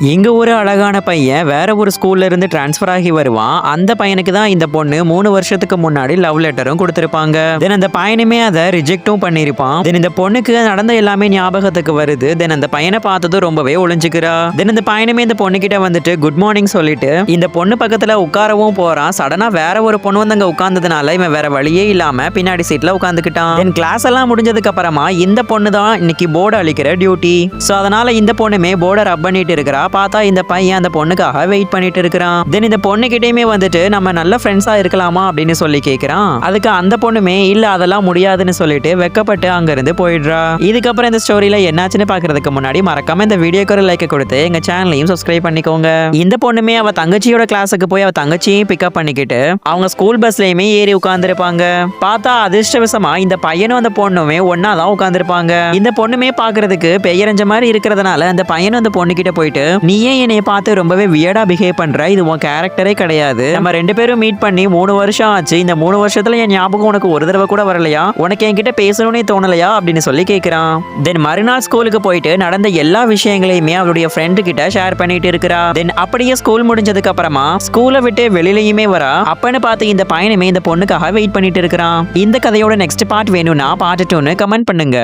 இங்க ஒரு அழகான பையன் வேற ஒரு ஸ்கூல்ல இருந்து டிரான்ஸ்ஃபர் ஆகி வருவான். அந்த பையனுக்கு தான் இந்த பொண்ணு 3 வருஷத்துக்கு முன்னாடி லவ் லெட்டரும் கொடுத்திருப்பாங்க. தென் அந்த பையனுமே அதை ரிஜெக்டும் பண்ணிருப்பான். தென் இந்த பொண்ணுக்கு நடந்த எல்லாமே ஞாபகத்துக்கு வருது. தென் அந்த பையனை பார்த்ததும் ரொம்பவே ஒளிஞ்சுக்கிறா. தென் இந்த பையனுமே இந்த பொண்ணு கிட்ட வந்துட்டு குட் மார்னிங் சொல்லிட்டு இந்த பொண்ணு பக்கத்துல உட்காரவும் போறான். சடனா வேற ஒரு பொண்ணு வந்து அங்க உட்கார்ந்ததுனால இவன் வேற வழியே இல்லாம பின்னாடி சீட்ல உட்காந்துக்கிட்டான். தென் கிளாஸ் எல்லாம் முடிஞ்சதுக்கு அப்புறமா இந்த பொண்ணு தான் இன்னைக்கு போர்டு அழிக்கிற டியூட்டி. சோ அதனால இந்த பொண்ணுமே போர்டை ரப் பண்ணிட்டு இருக்கிறா. பார்த்தா இந்த பையன் அந்த பொண்ணுக்காக வெயிட் பண்ணிட்டு இருக்கிறான். தென் இந்த பொண்ணு கிட்டயுமே வந்துட்டு நம்ம நல்ல ஃப்ரெண்ட்ஸா இருக்கலாமா அப்படின்னு சொல்லி கேட்கிறான். அதுக்கு அந்த பொண்ணுமே இல்ல அதெல்லாம் முடியாதுன்னு சொல்லிட்டு வெக்கப்பட்டு அங்க இருந்து போயிடுறா. இதுக்கப்புறம் இந்த ஸ்டோரியில என்னாச்சுன்னு பாக்குறதுக்கு முன்னாடி மறக்காம இந்த வீடியோக்கு ஒரு லைக் கொடுத்து எங்க சேனலையும் சப்ஸ்கிரைப் பண்ணிக்கோங்க. இந்த பொண்ணுமே அவ தங்கச்சியோட கிளாஸுக்கு போய் அவ தங்கச்சியையும் பிக்கப் பண்ணிக்கிட்டு அவங்க ஸ்கூல் பஸ்லயுமே ஏறி உட்கார்ந்துருப்பாங்க. பார்த்தா அதிர்ஷ்டவசமா இந்த பையனும் அந்த பொண்ணுமே ஒன்னாதான் உட்கார்ந்துருப்பாங்க. இந்த பொண்ணுமே பாக்குறதுக்கு பெயரஞ்ச மாதிரி இருக்கிறதுனால அந்த பையனும் அந்த பொண்ணு கிட்ட போயிட்டு நீ ஏன் என்னைய பார்த்து ரொம்பவே வியர்டா பிஹேவ் பண்ற, இது உன் கேரக்டரே கிடையாது, நம்ம 2 பேரும் மீட் பண்ணி 3 வருஷம் ஆச்சு, இந்த 3 வருஷத்துல என் ஞாபகம் உனக்கு ஒரு தடவை கூட வரலையா, உனக்கு என்கிட்ட பேசணும்னே தோணலையா அப்படின்னு சொல்லி கேட்கிறான். தென் மறுநாள் ஸ்கூலுக்கு போயிட்டு நடந்த எல்லா விஷயங்களையுமே அவளுடைய ஃப்ரெண்டு கிட்ட ஷேர் பண்ணிட்டு இருக்கிறா. தென் அப்படியே ஸ்கூல் முடிஞ்சதுக்கு அப்புறமா ஸ்கூலை விட்டு வெளியிலயுமே வரா. அப்பன்னு பார்த்து இந்த பையனுமே இந்த பொண்ணுக்காக வெயிட் பண்ணிட்டு இருக்கிறான். இந்த கதையோட நெக்ஸ்ட் பார்ட் வேணும்னா பார்ட் 2ன்னு கமெண்ட் பண்ணுங்க.